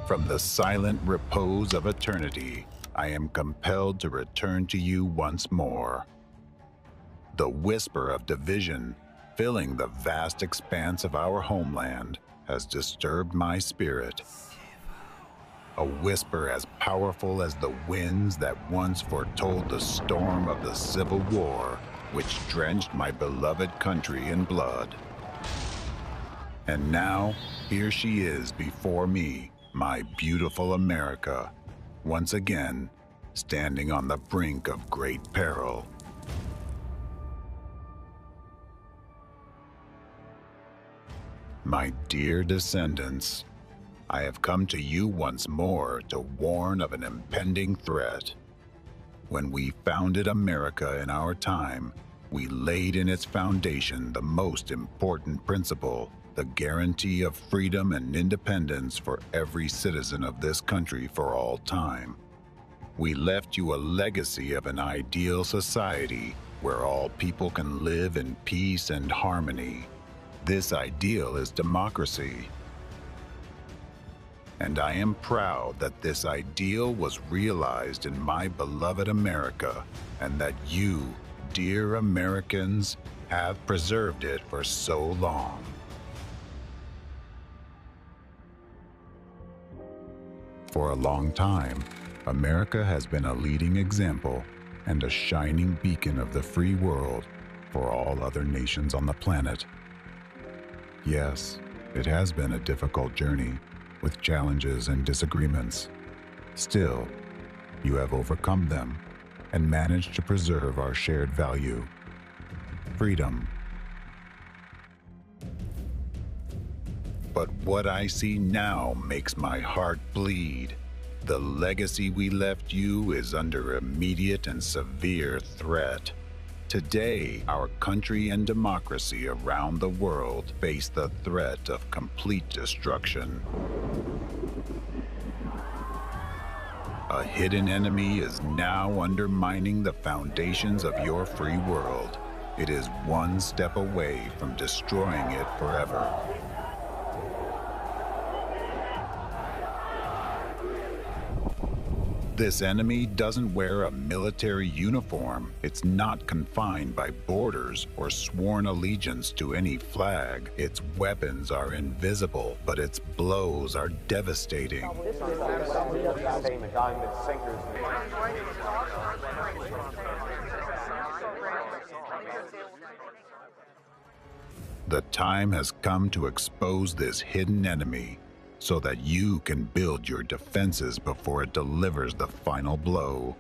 From the silent repose of eternity, I am compelled to return to you once more. The whisper of division filling the vast expanse of our homeland has disturbed my spirit. A whisper as powerful as the winds that once foretold the storm of the Civil War, which drenched my beloved country in blood. And now, here she is before me, my beautiful America, once again, standing on the brink of great peril. My dear descendants, I have come to you once more to warn of an impending threat. When we founded America in our time, we laid in its foundation the most important principle, the guarantee of freedom and independence for every citizen of this country for all time. We left you a legacy of an ideal society where all people can live in peace and harmony. This ideal is democracy. And I am proud that this ideal was realized in my beloved America, and that you, dear Americans, have preserved it for so long. For a long time, America has been a leading example and a shining beacon of the free world for all other nations on the planet. Yes, it has been a difficult journey, with challenges and disagreements. Still, you have overcome them and managed to preserve our shared value, freedom. But what I see now makes my heart bleed. The legacy we left you is under immediate and severe threat. Today, our country and democracy around the world face the threat of complete destruction. A hidden enemy is now undermining the foundations of your free world. It is one step away from destroying it forever. This enemy doesn't wear a military uniform. It's not confined by borders or sworn allegiance to any flag. Its weapons are invisible, but its blows are devastating. The time has come to expose this hidden enemy, so that you can build your defenses before it delivers the final blow.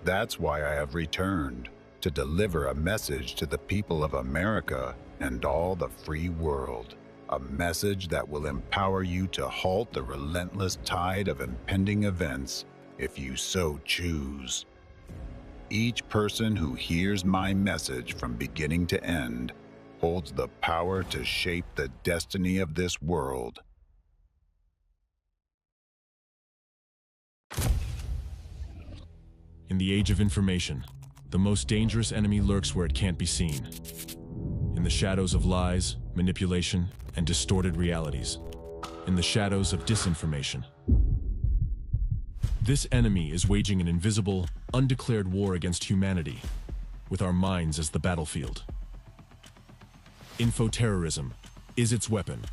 That's why I have returned, to deliver a message to the people of America and all the free world. A message that will empower you to halt the relentless tide of impending events if you so choose. Each person who hears my message from beginning to end holds the power to shape the destiny of this world. In the age of information, the most dangerous enemy lurks where it can't be seen. In the shadows of lies, manipulation, and distorted realities. In the shadows of disinformation. This enemy is waging an invisible, undeclared war against humanity, with our minds as the battlefield. Infoterrorism is its weapon.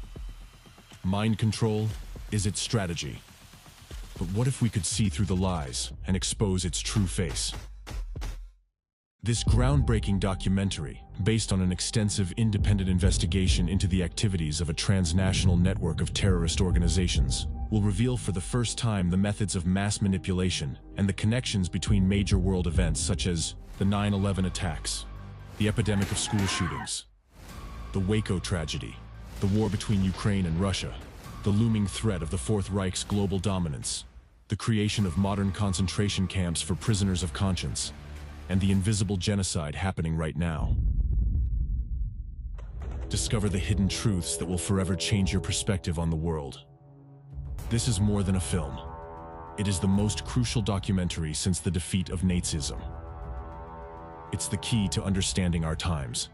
Mind control is its strategy. But what if we could see through the lies and expose its true face? This groundbreaking documentary, based on an extensive independent investigation into the activities of a transnational network of terrorist organizations, will reveal for the first time the methods of mass manipulation and the connections between major world events such as the 9/11 attacks, the epidemic of school shootings, the Waco tragedy, the war between Ukraine and Russia, the looming threat of the Fourth Reich's global dominance, the creation of modern concentration camps for prisoners of conscience, and the invisible genocide happening right now. Discover the hidden truths that will forever change your perspective on the world. This is more than a film. It is the most crucial documentary since the defeat of Nazism. It's the key to understanding our times.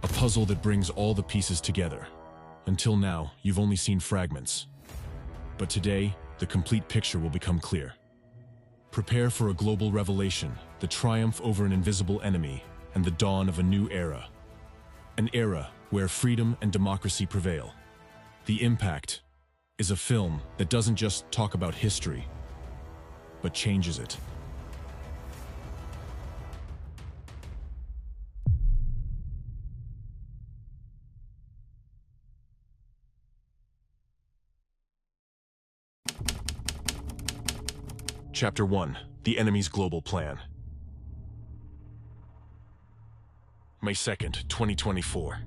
A puzzle that brings all the pieces together. Until now, you've only seen fragments. But today, the complete picture will become clear. Prepare for a global revelation, the triumph over an invisible enemy, and the dawn of a new era. An era where freedom and democracy prevail. The Impact is a film that doesn't just talk about history, but changes it. Chapter 1: The Enemy's Global Plan. May 2nd, 2024.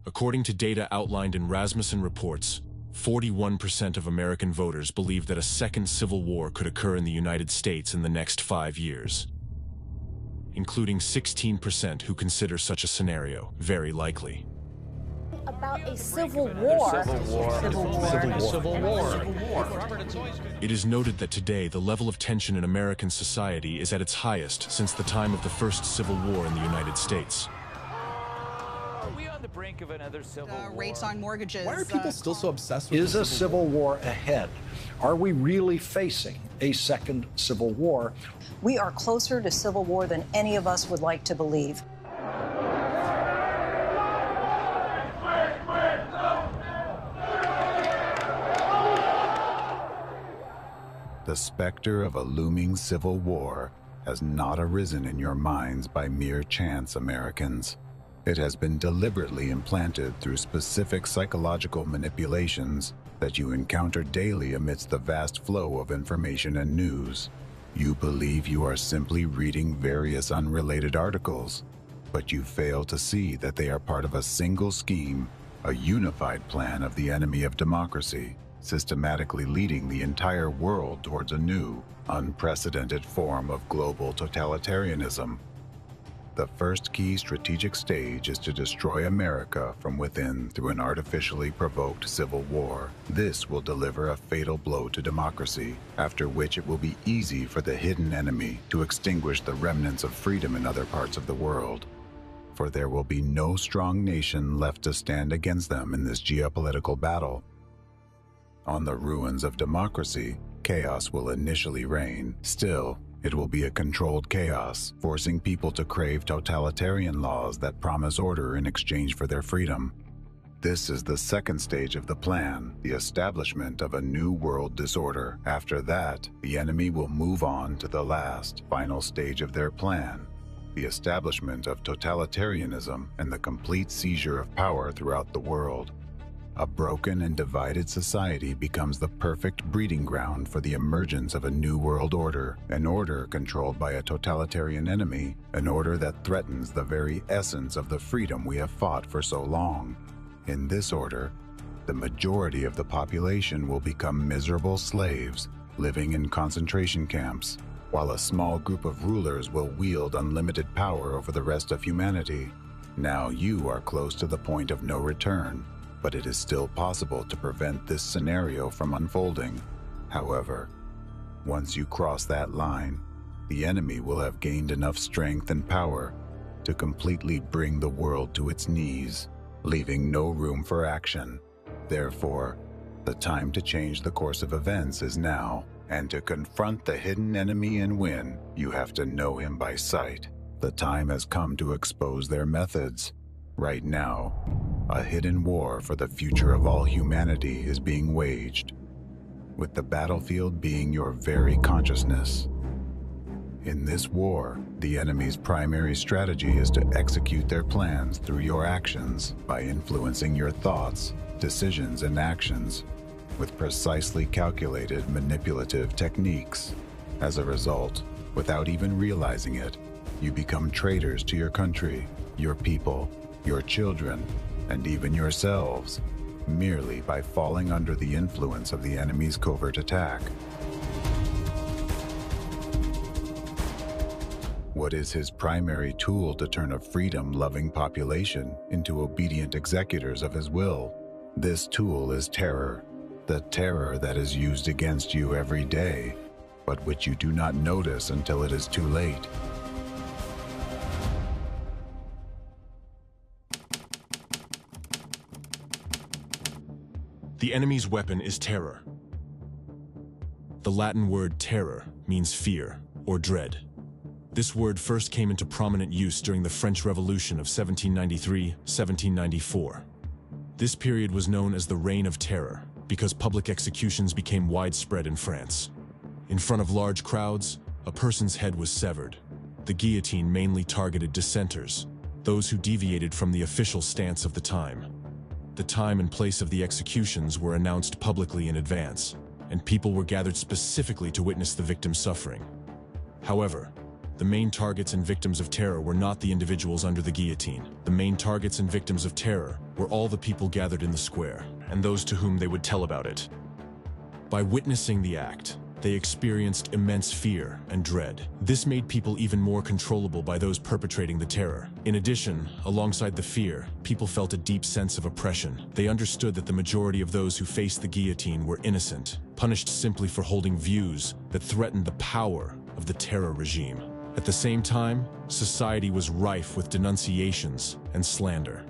According to data outlined in Rasmussen reports, 41% of American voters believe that a second civil war could occur in the United States in the next 5 years, including 16% who consider such a scenario very likely. About a civil war. Civil war. It is noted that today the level of tension in American society is at its highest since the time of the first Civil War in the United States. Are we on the brink of another civil war? Rates on mortgages. Why are people still so obsessed with Is the a civil war ahead? Are we really facing a second civil war? We are closer to civil war than any of us would like to believe. The specter of a looming civil war has not arisen in your minds by mere chance, Americans. It has been deliberately implanted through specific psychological manipulations that you encounter daily amidst the vast flow of information and news. You believe you are simply reading various unrelated articles, but you fail to see that they are part of a single scheme, a unified plan of the enemy of democracy, systematically leading the entire world towards a new, unprecedented form of global totalitarianism. The first key strategic stage is to destroy America from within through an artificially provoked civil war. This will deliver a fatal blow to democracy, after which it will be easy for the hidden enemy to extinguish the remnants of freedom in other parts of the world. For there will be no strong nation left to stand against them in this geopolitical battle. On the ruins of democracy, chaos will initially reign. Still, it will be a controlled chaos, forcing people to crave totalitarian laws that promise order in exchange for their freedom. This is the second stage of the plan, the establishment of a new world disorder. After that, the enemy will move on to the last, final stage of their plan, the establishment of totalitarianism and the complete seizure of power throughout the world. A broken and divided society becomes the perfect breeding ground for the emergence of a new world order, an order controlled by a totalitarian enemy, an order that threatens the very essence of the freedom we have fought for so long. In this order, the majority of the population will become miserable slaves, living in concentration camps, while a small group of rulers will wield unlimited power over the rest of humanity. Now you are close to the point of no return, but it is still possible to prevent this scenario from unfolding. However, once you cross that line, the enemy will have gained enough strength and power to completely bring the world to its knees, leaving no room for action. Therefore, the time to change the course of events is now, and to confront the hidden enemy and win, you have to know him by sight. The time has come to expose their methods. Right now, a hidden war for the future of all humanity is being waged, with the battlefield being your very consciousness. In this war, the enemy's primary strategy is to execute their plans through your actions by influencing your thoughts, decisions, and actions with precisely calculated manipulative techniques. As a result, without even realizing it, you become traitors to your country, your people, your children, and even yourselves, merely by falling under the influence of the enemy's covert attack. What is his primary tool to turn a freedom-loving population into obedient executors of his will? This tool is terror, the terror that is used against you every day, but which you do not notice until it is too late. The enemy's weapon is terror. The Latin word terror means fear or dread. This word first came into prominent use during the French Revolution of 1793-1794. This period was known as the Reign of Terror because public executions became widespread in France. In front of large crowds, a person's head was severed. The guillotine mainly targeted dissenters, those who deviated from the official stance of the time. The time and place of the executions were announced publicly in advance, and people were gathered specifically to witness the victim's suffering. However, the main targets and victims of terror were not the individuals under the guillotine. The main targets and victims of terror were all the people gathered in the square, and those to whom they would tell about it. By witnessing the act, they experienced immense fear and dread. This made people even more controllable by those perpetrating the terror. In addition, alongside the fear, people felt a deep sense of oppression. They understood that the majority of those who faced the guillotine were innocent, punished simply for holding views that threatened the power of the terror regime. At the same time, society was rife with denunciations and slander.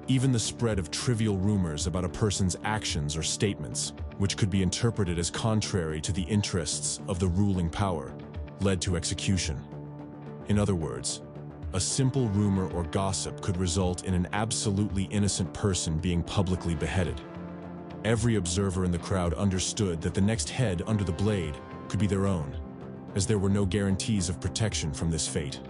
Even the spread of trivial rumors about a person's actions or statements, which could be interpreted as contrary to the interests of the ruling power, led to execution. In other words, a simple rumor or gossip could result in an absolutely innocent person being publicly beheaded. Every observer in the crowd understood that the next head under the blade could be their own, as there were no guarantees of protection from this fate.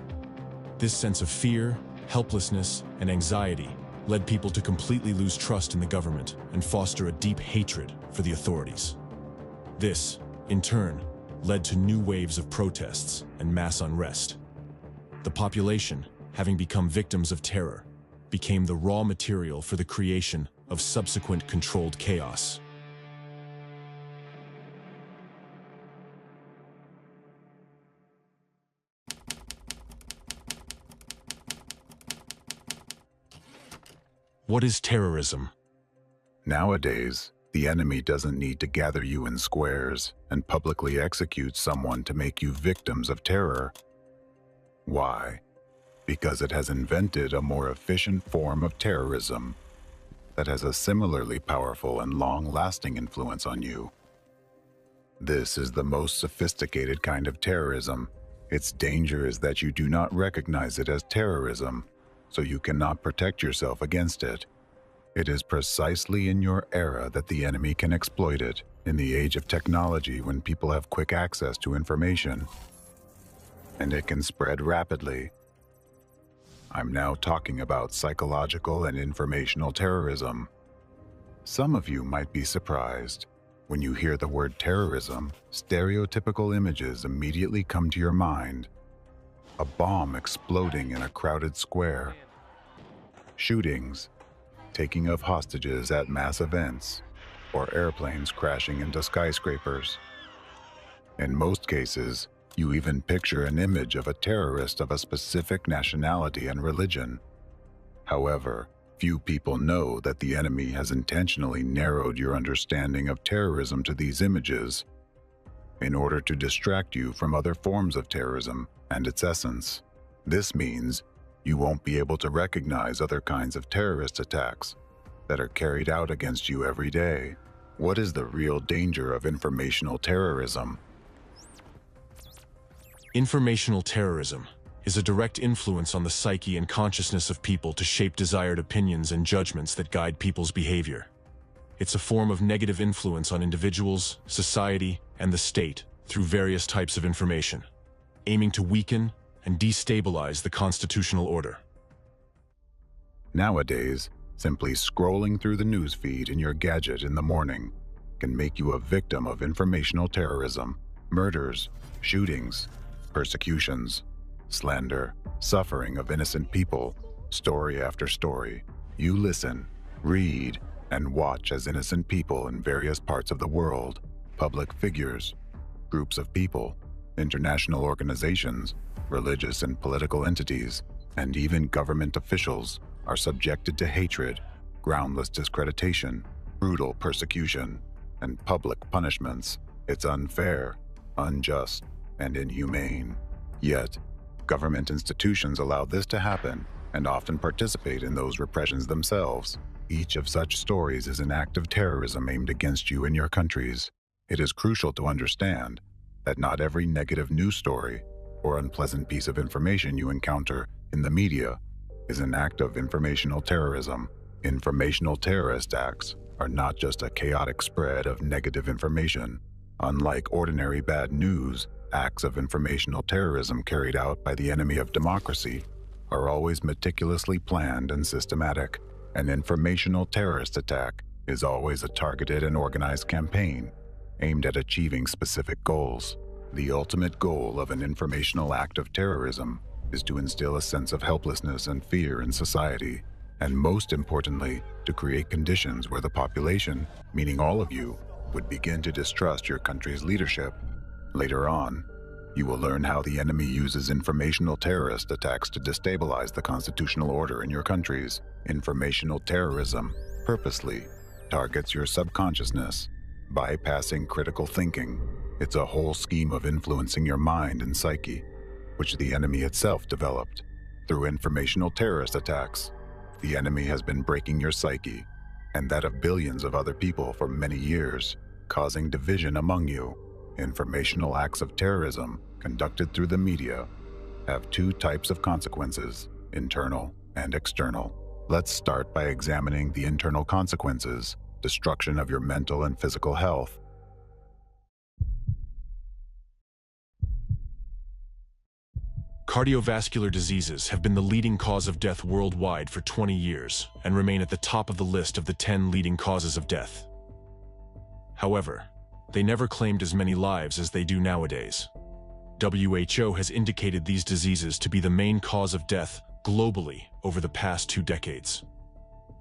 This sense of fear, helplessness, and anxiety led people to completely lose trust in the government and foster a deep hatred for the authorities. This, in turn, led to new waves of protests and mass unrest. The population, having become victims of terror, became the raw material for the creation of subsequent controlled chaos. What is terrorism? Nowadays, the enemy doesn't need to gather you in squares and publicly execute someone to make you victims of terror. Why? Because it has invented a more efficient form of terrorism that has a similarly powerful and long-lasting influence on you. This is the most sophisticated kind of terrorism. Its danger is that you do not recognize it as terrorism, so you cannot protect yourself against it. It is precisely in your era that the enemy can exploit it, in the age of technology when people have quick access to information. And it can spread rapidly. I'm now talking about psychological and informational terrorism. Some of you might be surprised. When you hear the word terrorism, stereotypical images immediately come to your mind. A bomb exploding in a crowded square, shootings, taking of hostages at mass events, or airplanes crashing into skyscrapers. In most cases, you even picture an image of a terrorist of a specific nationality and religion. However, few people know that the enemy has intentionally narrowed your understanding of terrorism to these images in order to distract you from other forms of terrorism and its essence. This means you won't be able to recognize other kinds of terrorist attacks that are carried out against you every day. What is the real danger of informational terrorism? Informational terrorism is a direct influence on the psyche and consciousness of people to shape desired opinions and judgments that guide people's behavior. It's a form of negative influence on individuals, society, and the state through various types of information, aiming to weaken and destabilize the constitutional order. Nowadays, simply scrolling through the news feed in your gadget in the morning can make you a victim of informational terrorism, murders, shootings, persecutions, slander, suffering of innocent people, story after story. You listen, read, and watch as innocent people in various parts of the world, public figures, groups of people, international organizations, religious and political entities, and even government officials are subjected to hatred, groundless discreditation, brutal persecution, and public punishments. It's unfair, unjust, and inhumane. Yet, government institutions allow this to happen and often participate in those repressions themselves. Each of such stories is an act of terrorism aimed against you and your countries. It is crucial to understand that not every negative news story or unpleasant piece of information you encounter in the media is an act of informational terrorism. Informational terrorist acts are not just a chaotic spread of negative information. Unlike ordinary bad news, acts of informational terrorism carried out by the enemy of democracy are always meticulously planned and systematic. An informational terrorist attack is always a targeted and organized campaign aimed at achieving specific goals. The ultimate goal of an informational act of terrorism is to instill a sense of helplessness and fear in society, and most importantly, to create conditions where the population, meaning all of you, would begin to distrust your country's leadership. Later on, you will learn how the enemy uses informational terrorist attacks to destabilize the constitutional order in your countries. Informational terrorism purposely targets your subconsciousness, bypassing critical thinking. It's a whole scheme of influencing your mind and psyche, which the enemy itself developed. Through informational terrorist attacks, the enemy has been breaking your psyche and that of billions of other people for many years, causing division among you. Informational acts of terrorism conducted through the media have two types of consequences, internal and external. Let's start by examining the internal consequences: destruction of your mental and physical health. Cardiovascular diseases have been the leading cause of death worldwide for 20 years and remain at the top of the list of the 10 leading causes of death. However, they never claimed as many lives as they do nowadays. WHO has indicated these diseases to be the main cause of death globally over the past 2 decades.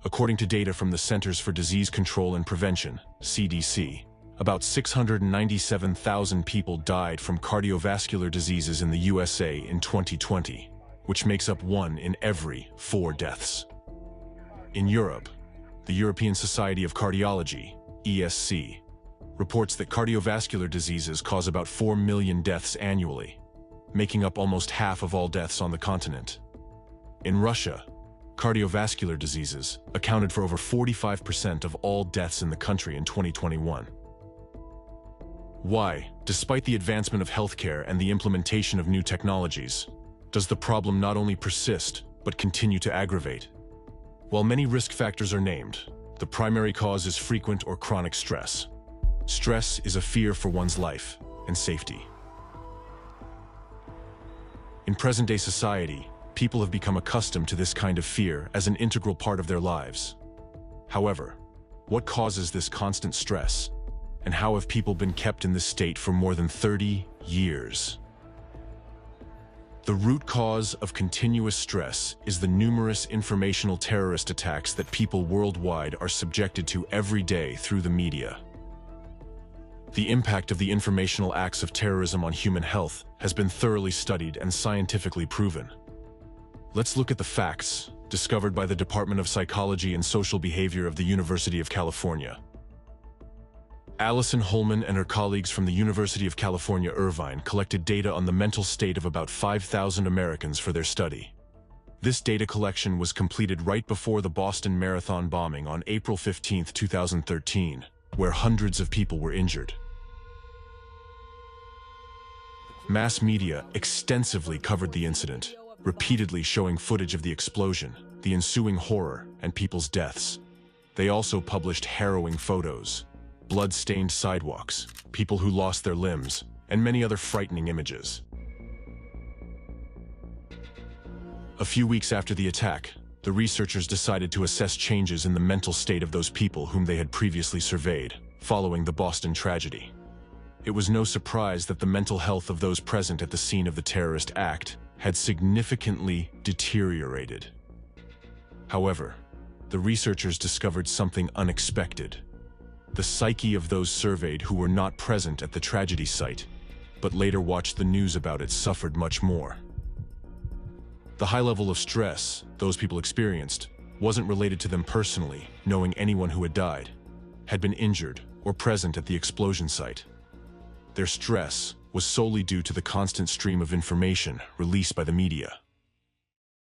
According to data from the Centers for Disease Control and Prevention, CDC, about 697,000 people died from cardiovascular diseases in the USA in 2020, which makes up 1 in every 4 deaths. In Europe, the European Society of Cardiology, ESC, reports that cardiovascular diseases cause about 4 million deaths annually, making up almost half of all deaths on the continent. In Russia, cardiovascular diseases accounted for over 45% of all deaths in the country in 2021. Why, despite the advancement of healthcare and the implementation of new technologies, does the problem not only persist, but continue to aggravate? While many risk factors are named, the primary cause is frequent or chronic stress. Stress is a fear for one's life and safety. In present-day society, people have become accustomed to this kind of fear as an integral part of their lives. However, what causes this constant stress? And how have people been kept in this state for more than 30 years? The root cause of continuous stress is the numerous informational terrorist attacks that people worldwide are subjected to every day through the media. The impact of the informational acts of terrorism on human health has been thoroughly studied and scientifically proven. Let's look at the facts discovered by the Department of Psychology and Social Behavior of the University of California. Alison Holman and her colleagues from the University of California, Irvine collected data on the mental state of about 5,000 Americans for their study. This data collection was completed right before the Boston Marathon bombing on April 15, 2013, where hundreds of people were injured. Mass media extensively covered the incident, repeatedly showing footage of the explosion, the ensuing horror, and people's deaths. They also published harrowing photos, blood-stained sidewalks, people who lost their limbs, and many other frightening images. A few weeks after the attack, the researchers decided to assess changes in the mental state of those people whom they had previously surveyed, following the Boston tragedy. It was no surprise that the mental health of those present at the scene of the terrorist act had significantly deteriorated. However, the researchers discovered something unexpected. The psyche of those surveyed who were not present at the tragedy site, but later watched the news about it, suffered much more. The high level of stress those people experienced wasn't related to them personally, knowing anyone who had died, had been injured, or present at the explosion site. Their stress was solely due to the constant stream of information released by the media.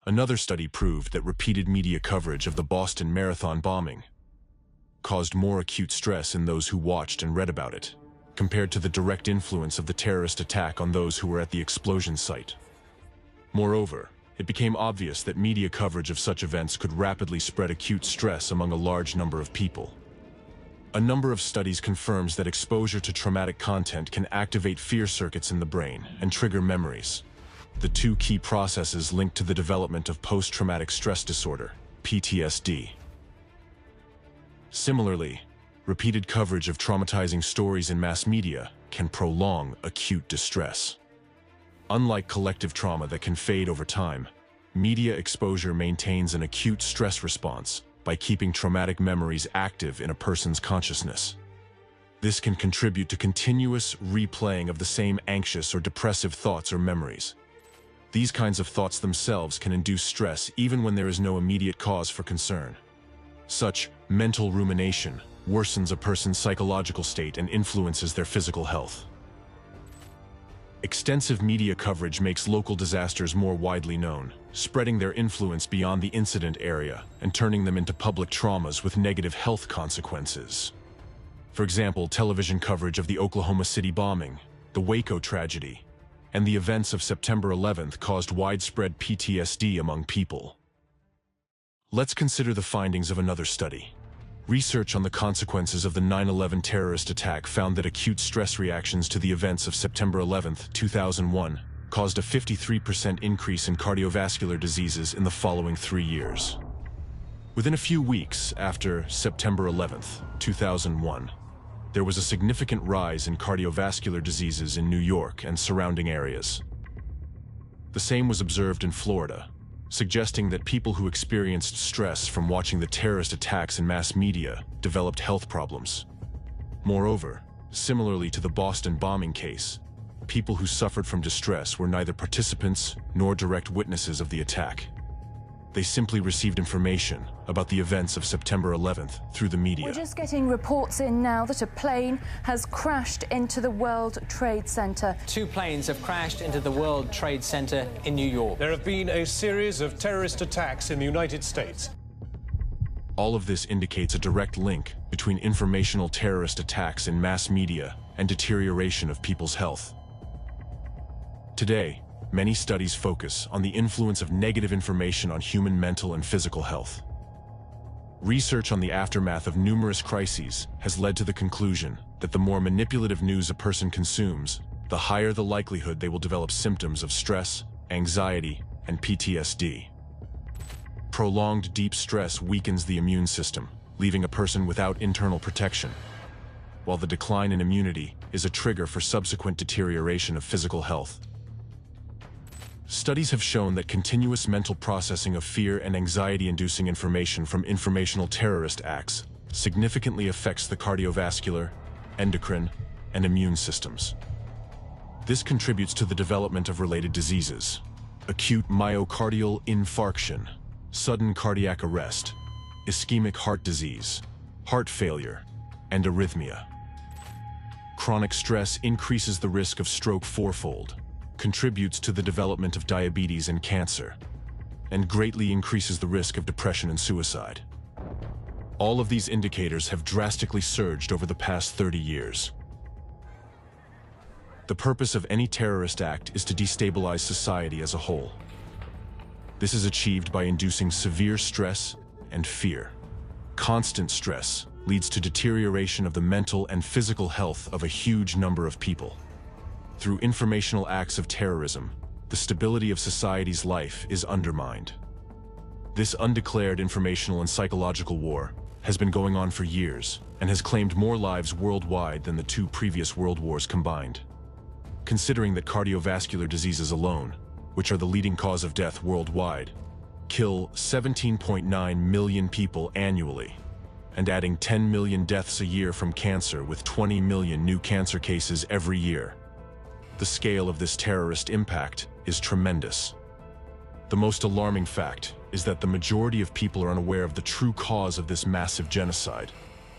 Another study proved that repeated media coverage of the Boston Marathon bombing caused more acute stress in those who watched and read about it, compared to the direct influence of the terrorist attack on those who were at the explosion site. Moreover, it became obvious that media coverage of such events could rapidly spread acute stress among a large number of people. A number of studies confirms that exposure to traumatic content can activate fear circuits in the brain and trigger memories, the two key processes linked to the development of post-traumatic stress disorder, PTSD. Similarly, repeated coverage of traumatizing stories in mass media can prolong acute distress. Unlike collective trauma that can fade over time, media exposure maintains an acute stress response by keeping traumatic memories active in a person's consciousness. This can contribute to continuous replaying of the same anxious or depressive thoughts or memories. These kinds of thoughts themselves can induce stress even when there is no immediate cause for concern. Such mental rumination worsens a person's psychological state and influences their physical health. Extensive media coverage makes local disasters more widely known, spreading their influence beyond the incident area and turning them into public traumas with negative health consequences. For example, television coverage of the Oklahoma City bombing, the Waco tragedy, and the events of September 11th caused widespread PTSD among people. Let's consider the findings of another study. Research on the consequences of the 9/11 terrorist attack found that acute stress reactions to the events of September 11th, 2001, caused a 53% increase in cardiovascular diseases in the following 3 years. Within a few weeks after September 11th, 2001, there was a significant rise in cardiovascular diseases in New York and surrounding areas. The same was observed in Florida, suggesting that people who experienced stress from watching the terrorist attacks in mass media developed health problems. Moreover, similarly to the Boston bombing case, people who suffered from distress were neither participants nor direct witnesses of the attack. They simply received information about the events of September 11th through the media. We're just getting reports in now that a plane has crashed into the World Trade Center. 2 planes have crashed into the World Trade Center in New York. There have been a series of terrorist attacks in the United States. All of this indicates a direct link between informational terrorist attacks in mass media and deterioration of people's health. Today, many studies focus on the influence of negative information on human mental and physical health. Research on the aftermath of numerous crises has led to the conclusion that the more manipulative news a person consumes, the higher the likelihood they will develop symptoms of stress, anxiety, and PTSD. Prolonged deep stress weakens the immune system, leaving a person without internal protection, while the decline in immunity is a trigger for subsequent deterioration of physical health. Studies have shown that continuous mental processing of fear and anxiety-inducing information from informational terrorist acts significantly affects the cardiovascular, endocrine, and immune systems. This contributes to the development of related diseases: acute myocardial infarction, sudden cardiac arrest, ischemic heart disease, heart failure, and arrhythmia. Chronic stress increases the risk of stroke fourfold, contributes to the development of diabetes and cancer, and greatly increases the risk of depression and suicide. All of these indicators have drastically surged over the past 30 years. The purpose of any terrorist act is to destabilize society as a whole. This is achieved by inducing severe stress and fear. Constant stress leads to deterioration of the mental and physical health of a huge number of people. Through informational acts of terrorism, the stability of society's life is undermined. This undeclared informational and psychological war has been going on for years and has claimed more lives worldwide than the 2 previous world wars combined. Considering that cardiovascular diseases alone, which are the leading cause of death worldwide, kill 17.9 million people annually, and adding 10 million deaths a year from cancer with 20 million new cancer cases every year, the scale of this terrorist impact is tremendous. The most alarming fact is that the majority of people are unaware of the true cause of this massive genocide,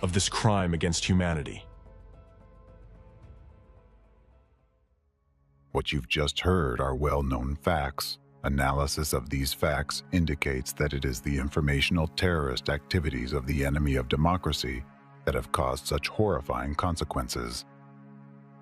of this crime against humanity. What you've just heard are well-known facts, Analysis of these facts indicates that it is the informational terrorist activities of the enemy of democracy that have caused such horrifying consequences.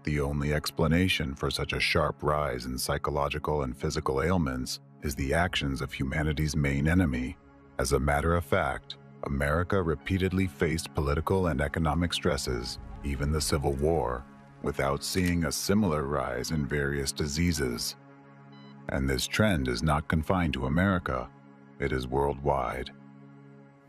The only explanation for such a sharp rise in psychological and physical ailments is the actions of humanity's main enemy. As a matter of fact, America repeatedly faced political and economic stresses, even the Civil War, without seeing a similar rise in various diseases. And this trend is not confined to America, it is worldwide.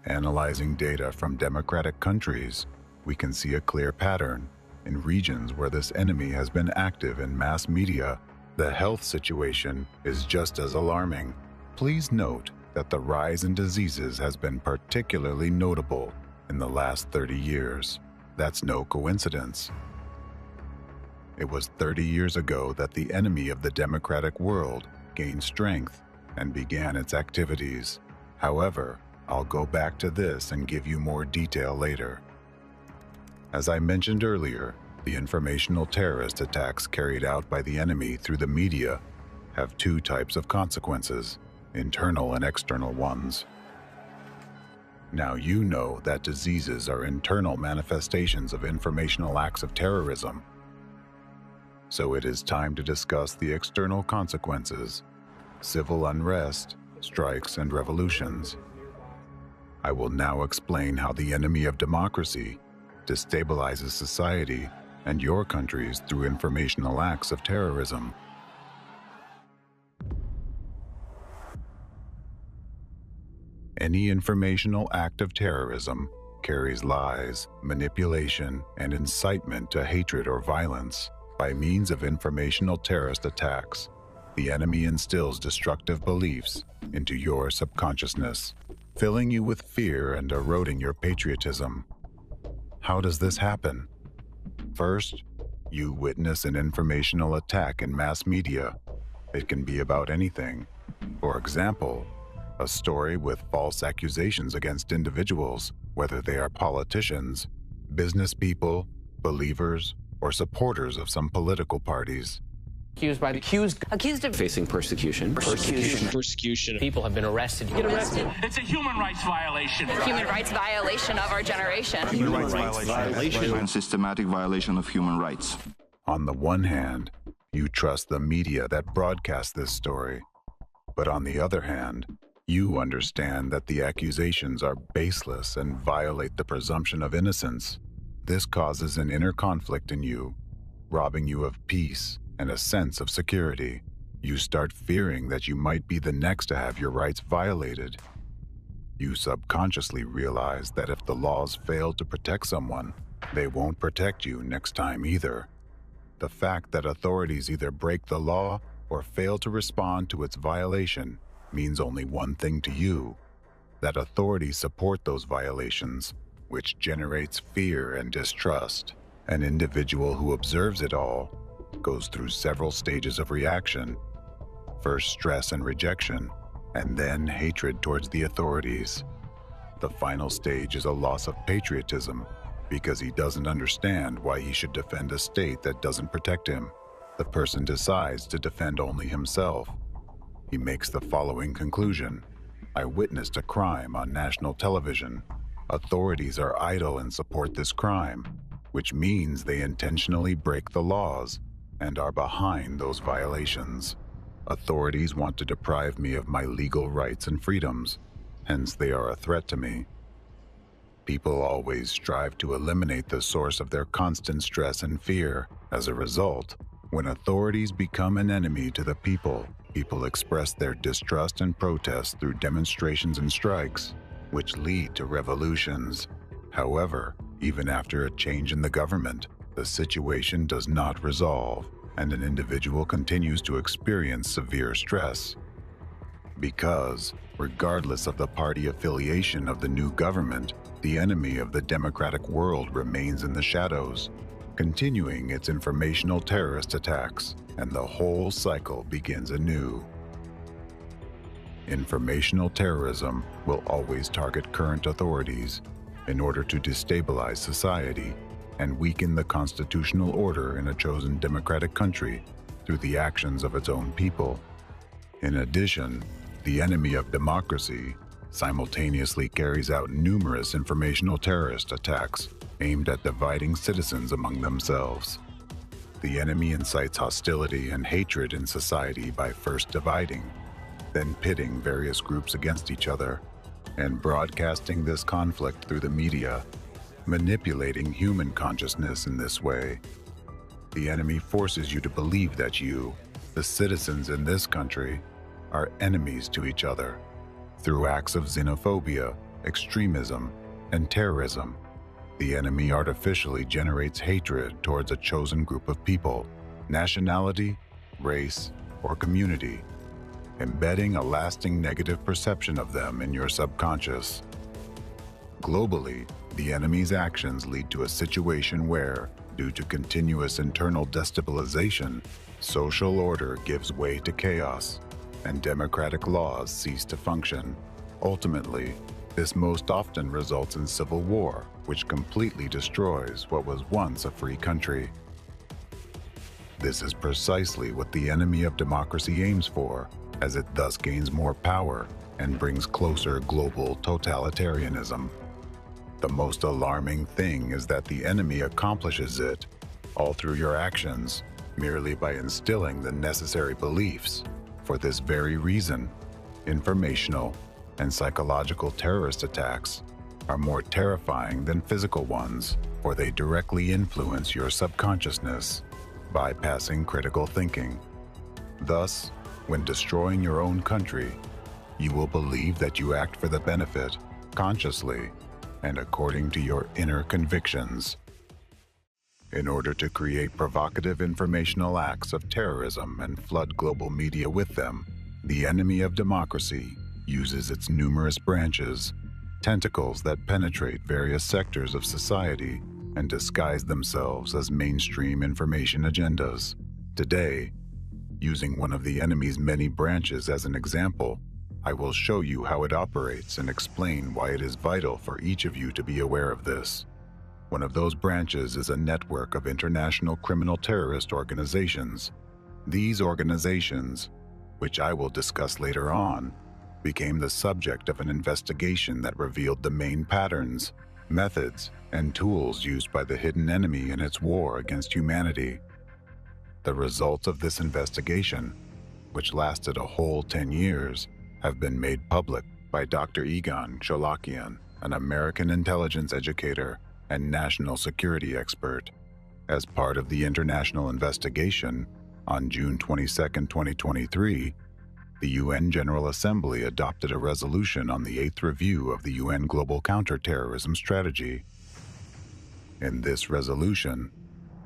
Analyzing data from democratic countries, we can see a clear pattern. In regions where this enemy has been active in mass media, the health situation is just as alarming. Please note that the rise in diseases has been particularly notable in the last 30 years. That's no coincidence. It was 30 years ago that the enemy of the democratic world gained strength and began its activities. However, I'll go back to this and give you more detail later. As I mentioned earlier, the informational terrorist attacks carried out by the enemy through the media have two types of consequences, internal and external ones. Now you know that diseases are internal manifestations of informational acts of terrorism. So it is time to discuss the external consequences, civil unrest, strikes, and revolutions. I will now explain how the enemy of democracy destabilizes society and your countries through informational acts of terrorism. Any informational act of terrorism carries lies, manipulation, and incitement to hatred or violence. By means of informational terrorist attacks, the enemy instills destructive beliefs into your subconsciousness, filling you with fear and eroding your patriotism. How does this happen? First, you witness an informational attack in mass media. It can be about anything. For example, a story with false accusations against individuals, whether they are politicians, business people, believers, or supporters of some political parties. Accused of facing persecution. People have been arrested. Get arrested. It's a human rights violation. Human rights violation of our generation. Human rights violation. And systematic violation of human rights. On the one hand, you trust the media that broadcasts this story. But on the other hand, you understand that the accusations are baseless and violate the presumption of innocence. This causes an inner conflict in you, robbing you of peace and a sense of security. You start fearing that you might be the next to have your rights violated. You subconsciously realize that if the laws fail to protect someone, they won't protect you next time either. The fact that authorities either break the law or fail to respond to its violation means only one thing to you: that authorities support those violations, which generates fear and distrust. An individual who observes it all goes through several stages of reaction. First stress and rejection, and then hatred towards the authorities. The final stage is a loss of patriotism, because he doesn't understand why he should defend a state that doesn't protect him. The person decides to defend only himself. He makes the following conclusion: I witnessed a crime on national television. Authorities are idle and support this crime, which means they intentionally break the laws and are behind those violations. Authorities want to deprive me of my legal rights and freedoms, hence they are a threat to me. People always strive to eliminate the source of their constant stress and fear. As a result, when authorities become an enemy to the people, people express their distrust and protest through demonstrations and strikes, which lead to revolutions. However, even after a change in the government, the situation does not resolve, and an individual continues to experience severe stress. Because, regardless of the party affiliation of the new government, the enemy of the democratic world remains in the shadows, continuing its informational terrorist attacks, and the whole cycle begins anew. Informational terrorism will always target current authorities in order to destabilize society and weaken the constitutional order in a chosen democratic country through the actions of its own people. In addition, the enemy of democracy simultaneously carries out numerous informational terrorist attacks aimed at dividing citizens among themselves. The enemy incites hostility and hatred in society by first dividing, then pitting various groups against each other, and broadcasting this conflict through the media, manipulating human consciousness in this way. The enemy forces you to believe that you, the citizens in this country, are enemies to each other through acts of xenophobia, extremism, and terrorism. The enemy artificially generates hatred towards a chosen group of people, nationality, race, or community, embedding a lasting negative perception of them in your subconscious. Globally, the enemy's actions lead to a situation where, due to continuous internal destabilization, social order gives way to chaos, and democratic laws cease to function. Ultimately, this most often results in civil war, which completely destroys what was once a free country. This is precisely what the enemy of democracy aims for, as it thus gains more power and brings closer global totalitarianism. The most alarming thing is that the enemy accomplishes it, all through your actions, merely by instilling the necessary beliefs. For this very reason, informational and psychological terrorist attacks are more terrifying than physical ones, for they directly influence your subconsciousness, bypassing critical thinking. Thus, when destroying your own country, you will believe that you act for the benefit, consciously, and according to your inner convictions. In order to create provocative informational acts of terrorism and flood global media with them, the enemy of democracy uses its numerous branches, tentacles that penetrate various sectors of society and disguise themselves as mainstream information agendas. Today, using one of the enemy's many branches as an example, I will show you how it operates and explain why it is vital for each of you to be aware of this. One of those branches is a network of international criminal terrorist organizations. These organizations, which I will discuss later on, became the subject of an investigation that revealed the main patterns, methods, and tools used by the hidden enemy in its war against humanity. The results of this investigation, which lasted a whole 10 years, have been made public by Dr. Egon Cholakian, an American intelligence educator and national security expert. As part of the international investigation, on June 22, 2023, the UN General Assembly adopted a resolution on the 8th review of the UN Global Counterterrorism Strategy. In this resolution,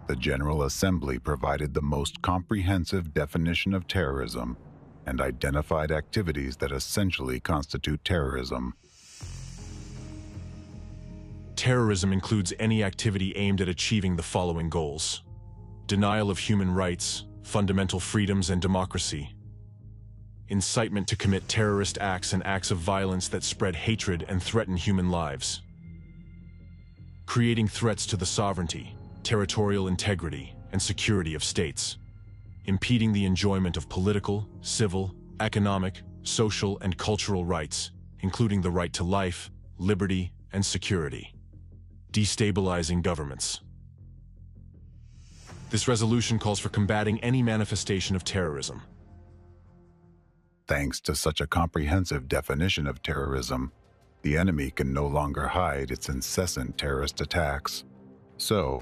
the General Assembly provided the most comprehensive definition of terrorism and identified activities that essentially constitute terrorism. Terrorism includes any activity aimed at achieving the following goals: denial of human rights, fundamental freedoms, and democracy; incitement to commit terrorist acts and acts of violence that spread hatred and threaten human lives; creating threats to the sovereignty, territorial integrity, and security of states; impeding the enjoyment of political, civil, economic, social, and cultural rights, including the right to life, liberty, and security; destabilizing governments. This resolution calls for combating any manifestation of terrorism. Thanks to such a comprehensive definition of terrorism, the enemy can no longer hide its incessant terrorist attacks. So,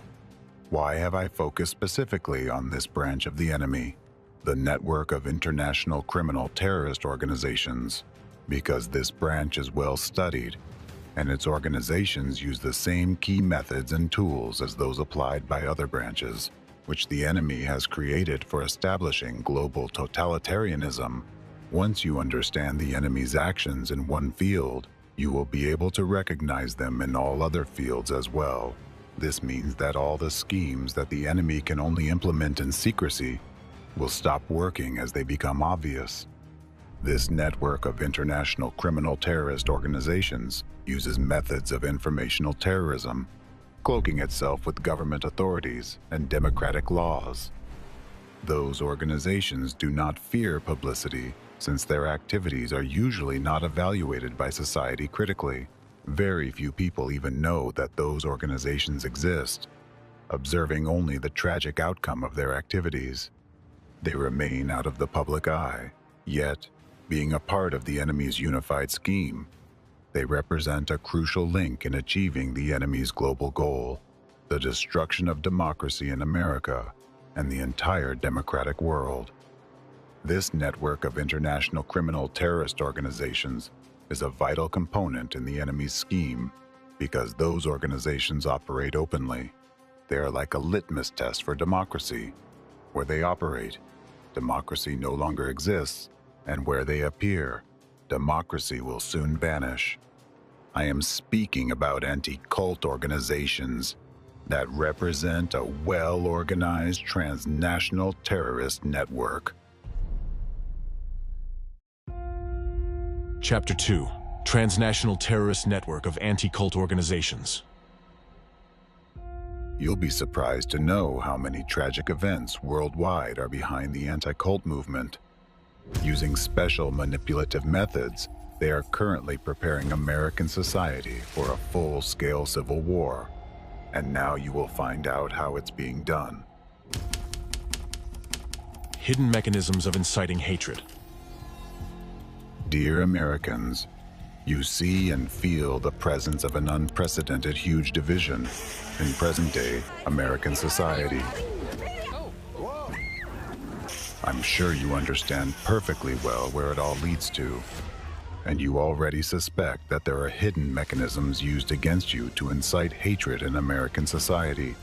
why have I focused specifically on this branch of the enemy, the network of international criminal terrorist organizations? Because this branch is well studied, and its organizations use the same key methods and tools as those applied by other branches, which the enemy has created for establishing global totalitarianism. Once you understand the enemy's actions in one field, you will be able to recognize them in all other fields as well. This means that all the schemes that the enemy can only implement in secrecy will stop working as they become obvious. This network of international criminal terrorist organizations uses methods of informational terrorism, cloaking itself with government authorities and democratic laws. Those organizations do not fear publicity since their activities are usually not evaluated by society critically. Very few people even know that those organizations exist, observing only the tragic outcome of their activities. They remain out of the public eye, yet, being a part of the enemy's unified scheme, they represent a crucial link in achieving the enemy's global goal, the destruction of democracy in America and the entire democratic world. This network of international criminal terrorist organizations is a vital component in the enemy's scheme because those organizations operate openly. They are like a litmus test for democracy. Where they operate, democracy no longer exists, and where they appear, democracy will soon vanish. I am speaking about anti-cult organizations that represent a well-organized transnational terrorist network. Chapter 2: Transnational Terrorist Network of Anti-Cult Organizations. You'll be surprised to know how many tragic events worldwide are behind the anti-cult movement. Using special manipulative methods, they are currently preparing American society for a full-scale civil war. And now you will find out how it's being done. Hidden mechanisms of inciting hatred. Dear Americans, you see and feel the presence of an unprecedented huge division in present-day American society. I'm sure you understand perfectly well where it all leads to, and you already suspect that there are hidden mechanisms used against you to incite hatred in American society.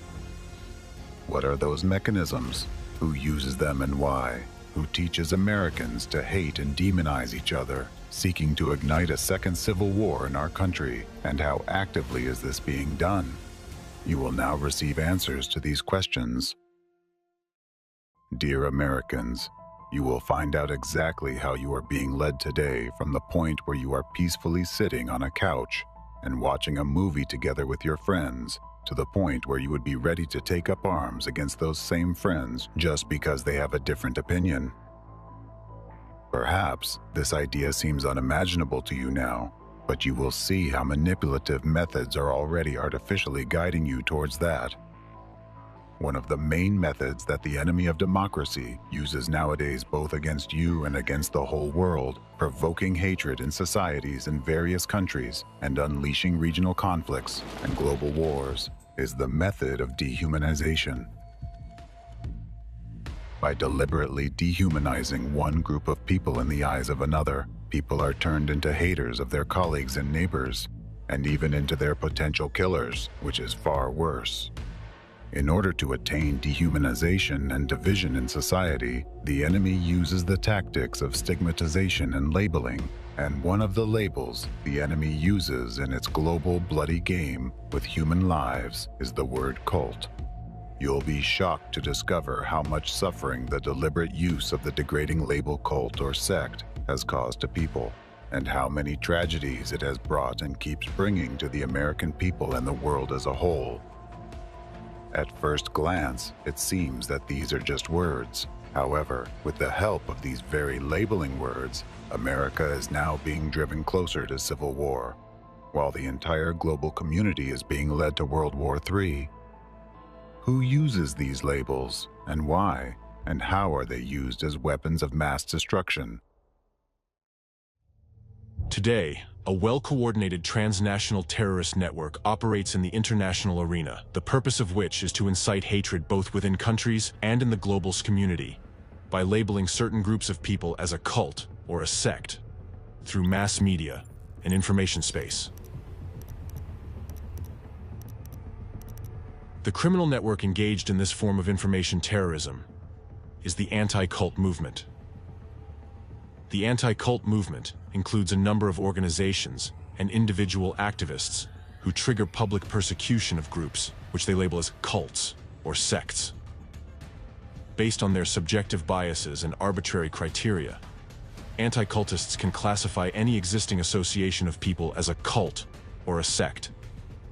What are those mechanisms? Who uses them and why? Who teaches Americans to hate and demonize each other, seeking to ignite a second civil war in our country? And how actively is this being done? You will now receive answers to these questions. Dear Americans, you will find out exactly how you are being led today from the point where you are peacefully sitting on a couch and watching a movie together with your friends, to the point where you would be ready to take up arms against those same friends just because they have a different opinion. Perhaps this idea seems unimaginable to you now, but you will see how manipulative methods are already artificially guiding you towards that. One of the main methods that the enemy of democracy uses nowadays, both against you and against the whole world, provoking hatred in societies in various countries and unleashing regional conflicts and global wars, is the method of dehumanization. By deliberately dehumanizing one group of people in the eyes of another, people are turned into haters of their colleagues and neighbors, and even into their potential killers, which is far worse. In order to attain dehumanization and division in society, the enemy uses the tactics of stigmatization and labeling, and one of the labels the enemy uses in its global bloody game with human lives is the word cult. You'll be shocked to discover how much suffering the deliberate use of the degrading label cult or sect has caused to people, and how many tragedies it has brought and keeps bringing to the American people and the world as a whole. At first glance, it seems that these are just words. However, with the help of these very labeling words, America is now being driven closer to civil war, while the entire global community is being led to World War III. Who uses these labels, and why, and how are they used as weapons of mass destruction? Today, a well-coordinated transnational terrorist network operates in the international arena, the purpose of which is to incite hatred both within countries and in the global community, by labeling certain groups of people as a cult or a sect, through mass media and information space. The criminal network engaged in this form of information terrorism is the anti-cult movement. The anti-cult movement includes a number of organizations and individual activists who trigger public persecution of groups which they label as cults or sects. Based on their subjective biases and arbitrary criteria, anti-cultists can classify any existing association of people as a cult or a sect,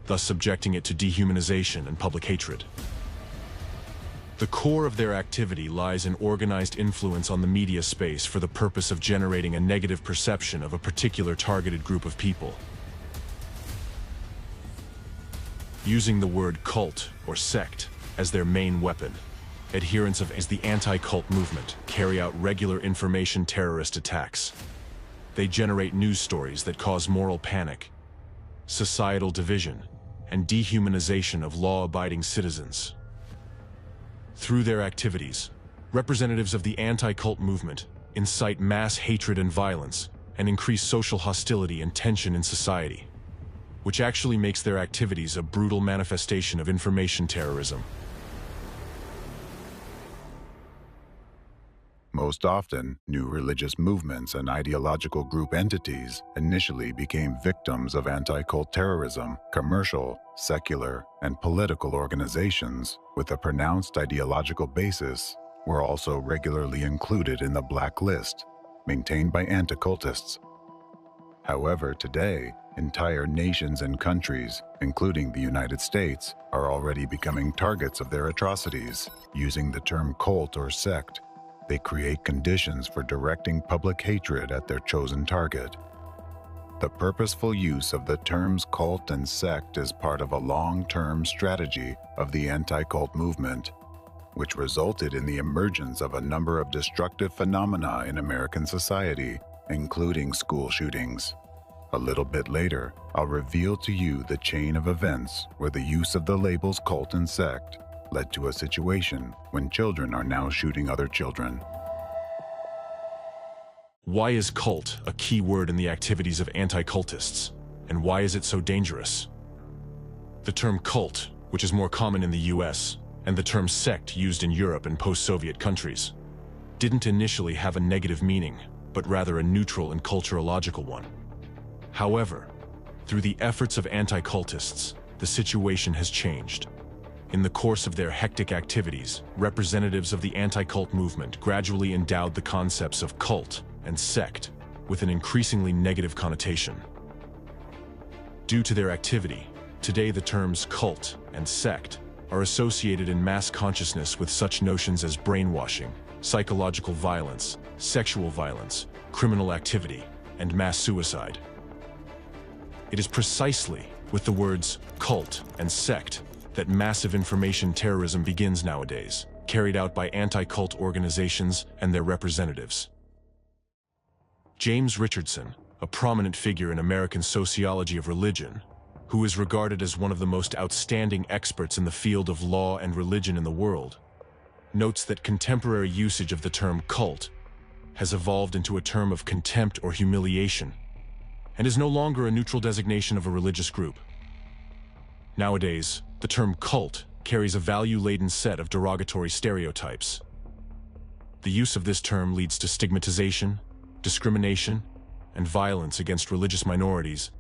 thus subjecting it to dehumanization and public hatred. The core of their activity lies in organized influence on the media space for the purpose of generating a negative perception of a particular targeted group of people. Using the word cult or sect as their main weapon, adherents of the anti-cult movement carry out regular information terrorist attacks. They generate news stories that cause moral panic, societal division, and dehumanization of law-abiding citizens. Through their activities, representatives of the anti-cult movement incite mass hatred and violence and increase social hostility and tension in society, which actually makes their activities a brutal manifestation of information terrorism. Most often, new religious movements and ideological group entities initially became victims of anti-cult terrorism. Commercial, secular, and political organizations with a pronounced ideological basis were also regularly included in the black list, maintained by anti-cultists. However, today, entire nations and countries, including the United States, are already becoming targets of their atrocities. Using the term cult or sect, they create conditions for directing public hatred at their chosen target. The purposeful use of the terms cult and sect is part of a long-term strategy of the anti-cult movement, which resulted in the emergence of a number of destructive phenomena in American society, including school shootings. A little bit later, I'll reveal to you the chain of events where the use of the labels cult and sect led to a situation when children are now shooting other children. Why is cult a key word in the activities of anti-cultists, and why is it so dangerous? The term cult, which is more common in the US, and the term sect used in Europe and post-Soviet countries, didn't initially have a negative meaning, but rather a neutral and culturological one. However, through the efforts of anti-cultists, the situation has changed. In the course of their hectic activities, representatives of the anti-cult movement gradually endowed the concepts of cult and sect with an increasingly negative connotation. Due to their activity, today the terms cult and sect are associated in mass consciousness with such notions as brainwashing, psychological violence, sexual violence, criminal activity, and mass suicide. It is precisely with the words cult and sect that massive information terrorism begins nowadays, carried out by anti-cult organizations and their representatives. James Richardson, a prominent figure in American sociology of religion, who is regarded as one of the most outstanding experts in the field of law and religion in the world, notes that contemporary usage of the term cult has evolved into a term of contempt or humiliation, and is no longer a neutral designation of a religious group. Nowadays, the term cult carries a value-laden set of derogatory stereotypes. The use of this term leads to stigmatization, discrimination, and violence against religious minorities,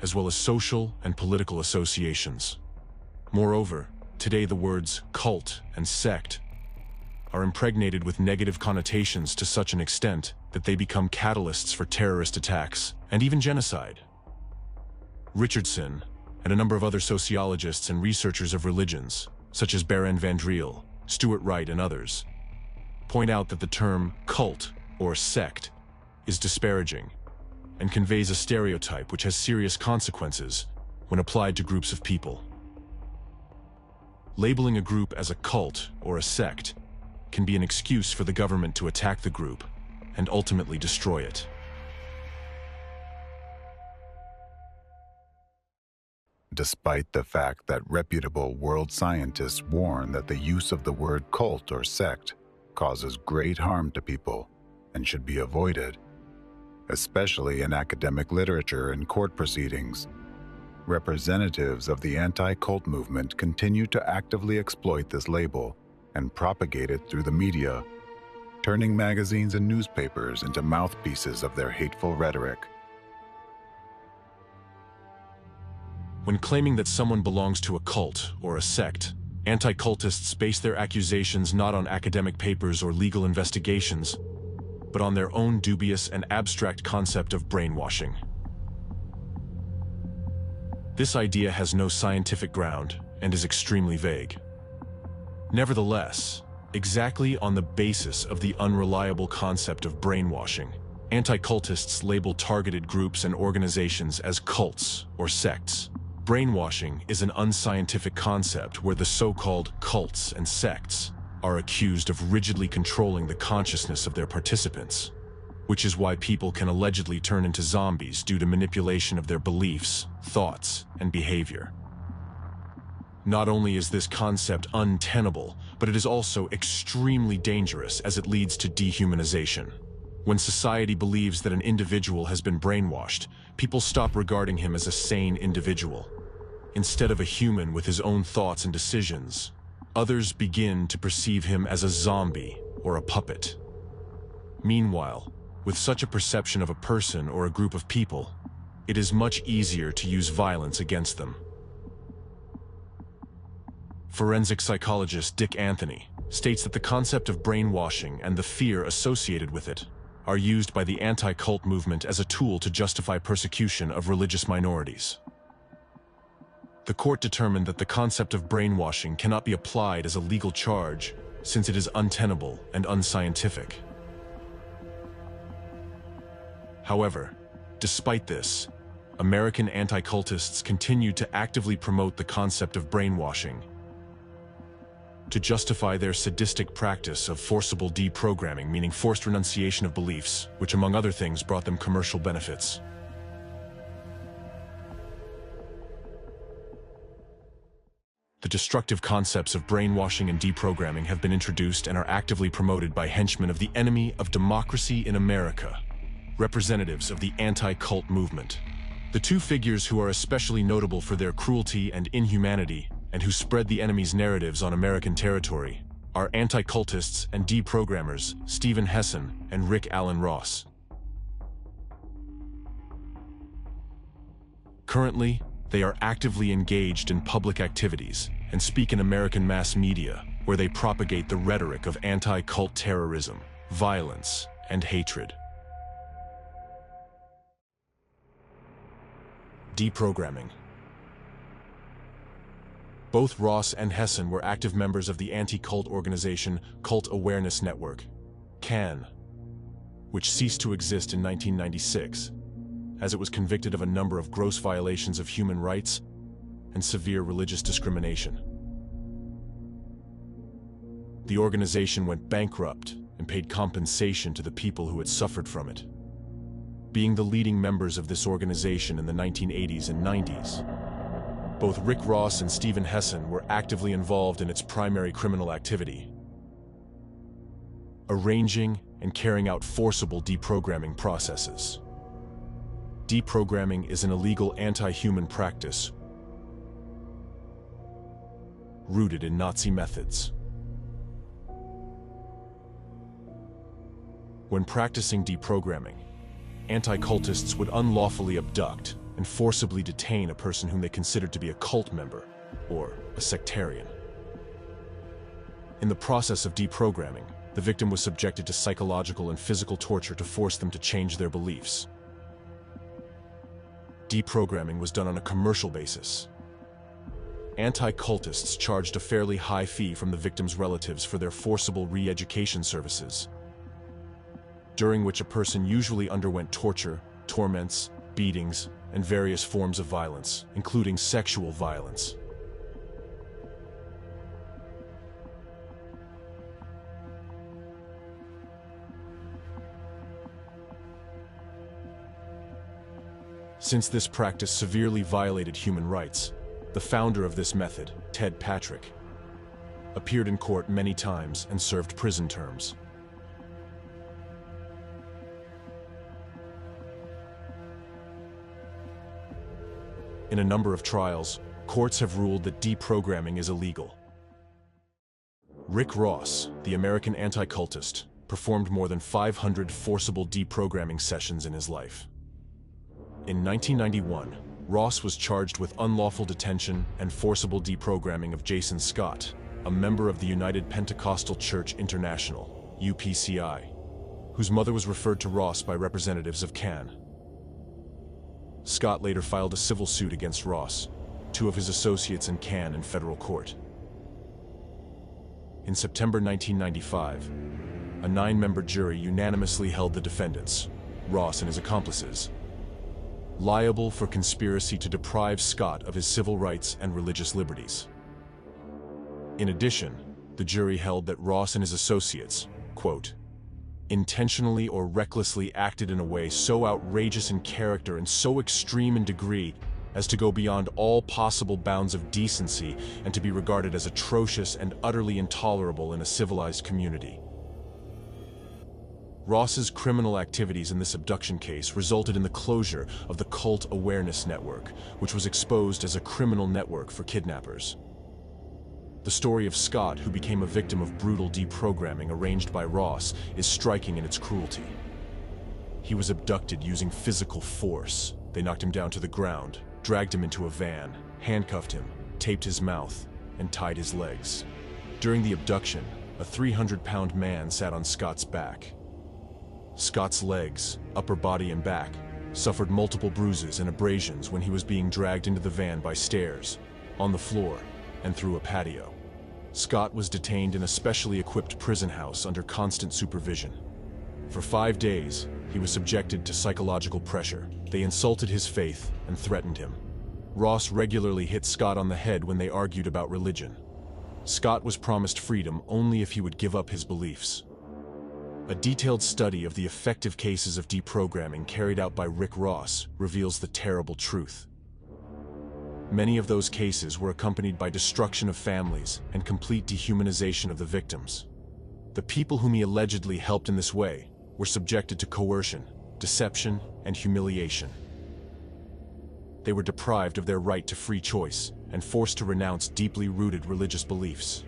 as well as social and political associations. Moreover, today the words cult and sect are impregnated with negative connotations to such an extent that they become catalysts for terrorist attacks and even genocide. Richardson and a number of other sociologists and researchers of religions, such as Baron van Driel, Stuart Wright, and others, point out that the term cult or sect is disparaging and conveys a stereotype which has serious consequences when applied to groups of people. Labeling a group as a cult or a sect can be an excuse for the government to attack the group and ultimately destroy it. Despite the fact that reputable world scientists warn that the use of the word cult or sect causes great harm to people and should be avoided, especially in academic literature and court proceedings, representatives of the anti-cult movement continue to actively exploit this label and propagate it through the media, turning magazines and newspapers into mouthpieces of their hateful rhetoric. When claiming that someone belongs to a cult or a sect, anti-cultists base their accusations not on academic papers or legal investigations, but on their own dubious and abstract concept of brainwashing. This idea has no scientific ground and is extremely vague. Nevertheless, exactly on the basis of the unreliable concept of brainwashing, anti-cultists label targeted groups and organizations as cults or sects. Brainwashing is an unscientific concept where the so-called cults and sects are accused of rigidly controlling the consciousness of their participants, which is why people can allegedly turn into zombies due to manipulation of their beliefs, thoughts, and behavior. Not only is this concept untenable, but it is also extremely dangerous as it leads to dehumanization. When society believes that an individual has been brainwashed, people stop regarding him as a sane individual. Instead of a human with his own thoughts and decisions, others begin to perceive him as a zombie or a puppet. Meanwhile, with such a perception of a person or a group of people, it is much easier to use violence against them. Forensic psychologist Dick Anthony states that the concept of brainwashing and the fear associated with it are used by the anti-cult movement as a tool to justify persecution of religious minorities. The court determined that the concept of brainwashing cannot be applied as a legal charge since it is untenable and unscientific. However, despite this, American anti-cultists continued to actively promote the concept of brainwashing to justify their sadistic practice of forcible deprogramming, meaning forced renunciation of beliefs, which among other things brought them commercial benefits. The destructive concepts of brainwashing and deprogramming have been introduced and are actively promoted by henchmen of the enemy of democracy in America, representatives of the anti-cult movement. The two figures who are especially notable for their cruelty and inhumanity and who spread the enemy's narratives on American territory are anti-cultists and deprogrammers Steven Hassan and Rick Alan Ross. Currently, they are actively engaged in public activities and speak in American mass media, where they propagate the rhetoric of anti-cult terrorism, violence, and hatred. Deprogramming. Both Ross and Hassan were active members of the anti-cult organization Cult Awareness Network, CAN, which ceased to exist in 1996, as it was convicted of a number of gross violations of human rights and severe religious discrimination. The organization went bankrupt and paid compensation to the people who had suffered from it. Being the leading members of this organization in the 1980s and 90s, both Rick Ross and Steven Hassan were actively involved in its primary criminal activity, arranging and carrying out forcible deprogramming processes. Deprogramming is an illegal anti-human practice rooted in Nazi methods. When practicing deprogramming, anti-cultists would unlawfully abduct and forcibly detain a person whom they considered to be a cult member or a sectarian. In the process of deprogramming, the victim was subjected to psychological and physical torture to force them to change their beliefs. Deprogramming was done on a commercial basis. Anti-cultists charged a fairly high fee from the victim's relatives for their forcible re-education services, during which a person usually underwent torture, torments, beatings, and various forms of violence, including sexual violence. Since this practice severely violated human rights, the founder of this method, Ted Patrick, appeared in court many times and served prison terms. In a number of trials, courts have ruled that deprogramming is illegal. Rick Ross, the American anti-cultist, performed more than 500 forcible deprogramming sessions in his life. In 1991, Ross was charged with unlawful detention and forcible deprogramming of Jason Scott, a member of the United Pentecostal Church International, UPCI, whose mother was referred to Ross by representatives of CAN. Scott later filed a civil suit against Ross, two of his associates in CAN in federal court. In September 1995, a 9-member jury unanimously held the defendants, Ross and his accomplices, liable for conspiracy to deprive Scott of his civil rights and religious liberties. In addition, the jury held that Ross and his associates, quote, intentionally or recklessly acted in a way so outrageous in character and so extreme in degree as to go beyond all possible bounds of decency and to be regarded as atrocious and utterly intolerable in a civilized community. Ross's criminal activities in this abduction case resulted in the closure of the Cult Awareness Network, which was exposed as a criminal network for kidnappers. The story of Scott, who became a victim of brutal deprogramming arranged by Ross, is striking in its cruelty. He was abducted using physical force. They knocked him down to the ground, dragged him into a van, handcuffed him, taped his mouth, and tied his legs. During the abduction, a 300-pound man sat on Scott's back. Scott's legs, upper body and back, suffered multiple bruises and abrasions when he was being dragged into the van by stairs, on the floor, and through a patio. Scott was detained in a specially equipped prison house under constant supervision. For 5 days, he was subjected to psychological pressure. They insulted his faith and threatened him. Ross regularly hit Scott on the head when they argued about religion. Scott was promised freedom only if he would give up his beliefs. A detailed study of the effective cases of deprogramming carried out by Rick Ross reveals the terrible truth. Many of those cases were accompanied by destruction of families and complete dehumanization of the victims. The people whom he allegedly helped in this way were subjected to coercion, deception, and humiliation. They were deprived of their right to free choice and forced to renounce deeply rooted religious beliefs.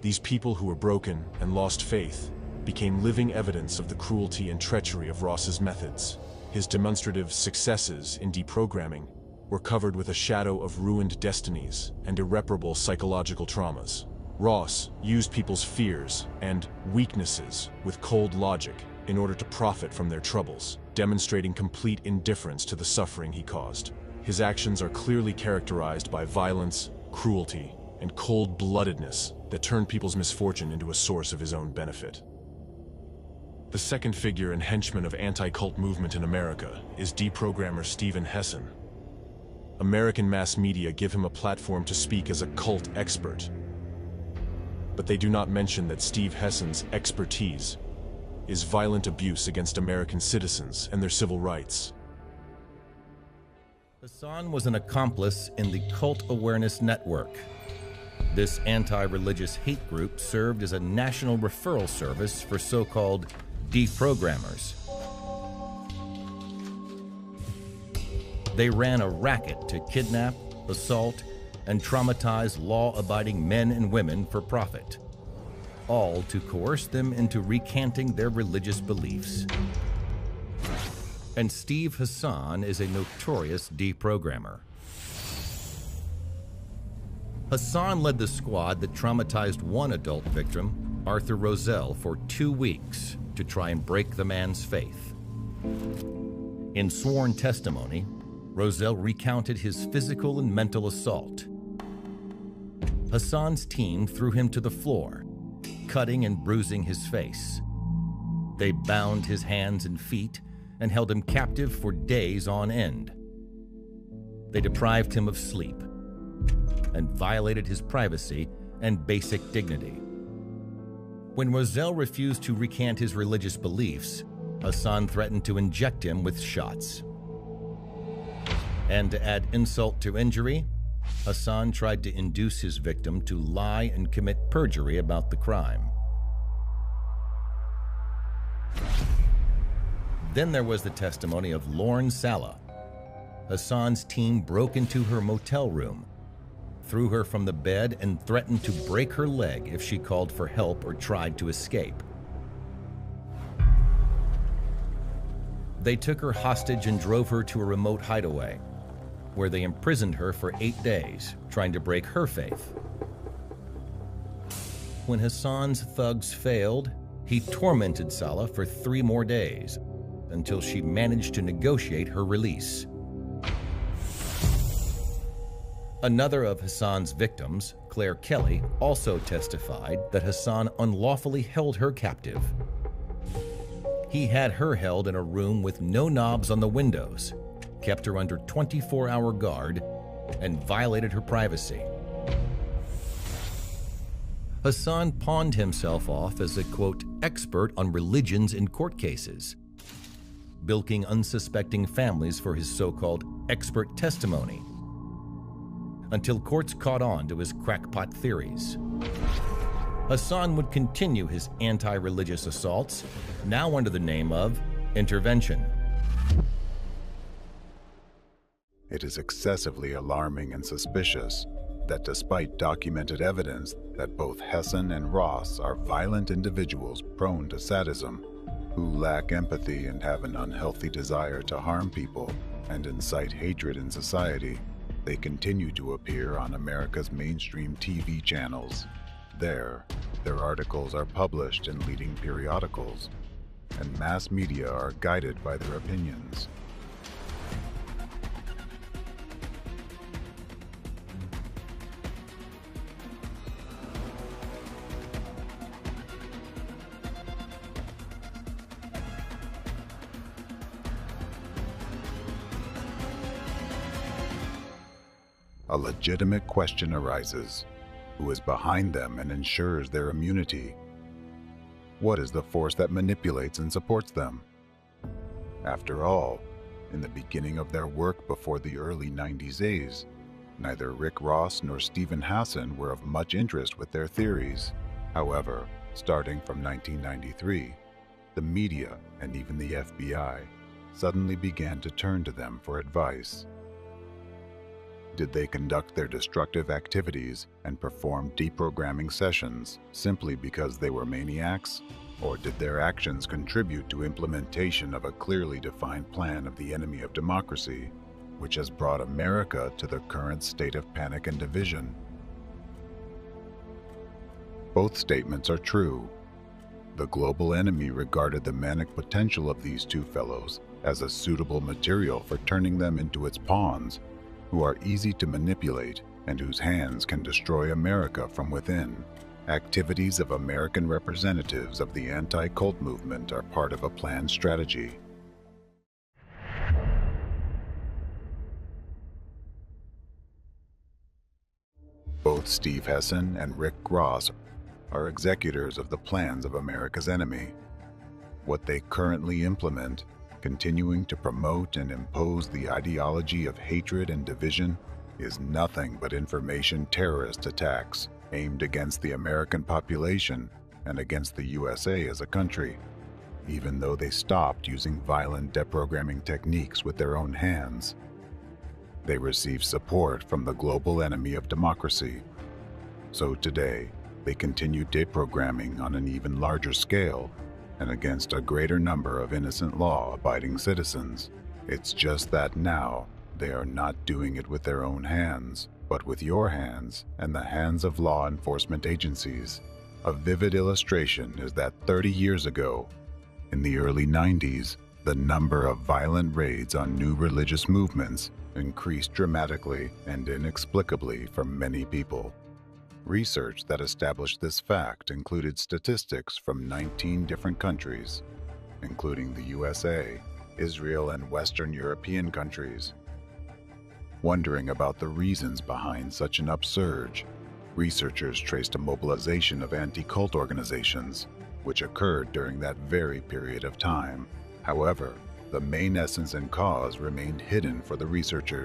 These people who were broken and lost faith became living evidence of the cruelty and treachery of Ross's methods. His demonstrative successes in deprogramming were covered with a shadow of ruined destinies and irreparable psychological traumas. Ross used people's fears and weaknesses with cold logic in order to profit from their troubles, demonstrating complete indifference to the suffering he caused. His actions are clearly characterized by violence, cruelty, and cold-bloodedness that turn people's misfortune into a source of his own benefit. The second figure and henchman of anti-cult movement in America is deprogrammer Steven Hassan. American mass media give him a platform to speak as a cult expert, but they do not mention that Steve Hassan's expertise is violent abuse against American citizens and their civil rights. Hassan was an accomplice in the Cult Awareness Network. This anti-religious hate group served as a national referral service for so-called deprogrammers. They ran a racket to kidnap, assault, and traumatize law-abiding men and women for profit, all to coerce them into recanting their religious beliefs. And Steve Hassan is a notorious deprogrammer. Hassan led the squad that traumatized one adult victim, Arthur Roselle, for 2 weeks to try and break the man's faith. In sworn testimony, Roselle recounted his physical and mental assault. Hassan's team threw him to the floor, cutting and bruising his face. They bound his hands and feet and held him captive for days on end. They deprived him of sleep and violated his privacy and basic dignity. When Roselle refused to recant his religious beliefs, Hassan threatened to inject him with shots. And to add insult to injury, Hassan tried to induce his victim to lie and commit perjury about the crime. Then there was the testimony of Lorne Sala. Hassan's team broke into her motel room, threw her from the bed, and threatened to break her leg if she called for help or tried to escape. They took her hostage and drove her to a remote hideaway, where they imprisoned her for 8 days, trying to break her faith. When Hassan's thugs failed, he tormented Sala for 3 more days, until she managed to negotiate her release. Another of Hassan's victims, Claire Kelly, also testified that Hassan unlawfully held her captive. He had her held in a room with no knobs on the windows, kept her under 24-hour guard, and violated her privacy. Hassan pawned himself off as a, quote, expert on religions in court cases, bilking unsuspecting families for his so-called expert testimony, until courts caught on to his crackpot theories. Hassan would continue his anti-religious assaults, now under the name of intervention. It is excessively alarming and suspicious that despite documented evidence that both Hassan and Ross are violent individuals prone to sadism, who lack empathy and have an unhealthy desire to harm people and incite hatred in society, they continue to appear on America's mainstream TV channels. There, their articles are published in leading periodicals, and mass media are guided by their opinions. A legitimate question arises: who is behind them and ensures their immunity? What is the force that manipulates and supports them? After all, in the beginning of their work before the early 90s days, neither Rick Ross nor Steven Hassan were of much interest with their theories. However, starting from 1993, the media and even the FBI suddenly began to turn to them for advice. Did they conduct their destructive activities and perform deprogramming sessions simply because they were maniacs? Or did their actions contribute to implementation of a clearly defined plan of the enemy of democracy, which has brought America to the current state of panic and division? Both statements are true. The global enemy regarded the manic potential of these two fellows as a suitable material for turning them into its pawns, who are easy to manipulate and whose hands can destroy America from within. Activities of American representatives of the anti-cult movement are part of a planned strategy. Both Steve Hassan and Rick Ross are executors of the plans of America's enemy. What they currently implement, continuing to promote and impose the ideology of hatred and division, is nothing but information terrorist attacks aimed against the American population and against the USA as a country, even though they stopped using violent deprogramming techniques with their own hands. They receive support from the global enemy of democracy. So today, they continue deprogramming on an even larger scale and against a greater number of innocent law-abiding citizens. It's just that now, they are not doing it with their own hands, but with your hands and the hands of law enforcement agencies. A vivid illustration is that 30 years ago, in the early 90s, the number of violent raids on new religious movements increased dramatically and inexplicably for many people. Research that established this fact included statistics from 19 different countries, including the USA, Israel, and Western European countries. Wondering about the reasons behind such an upsurge, researchers traced a mobilization of anti-cult organizations, which occurred during that very period of time. However, the main essence and cause remained hidden for the researchers.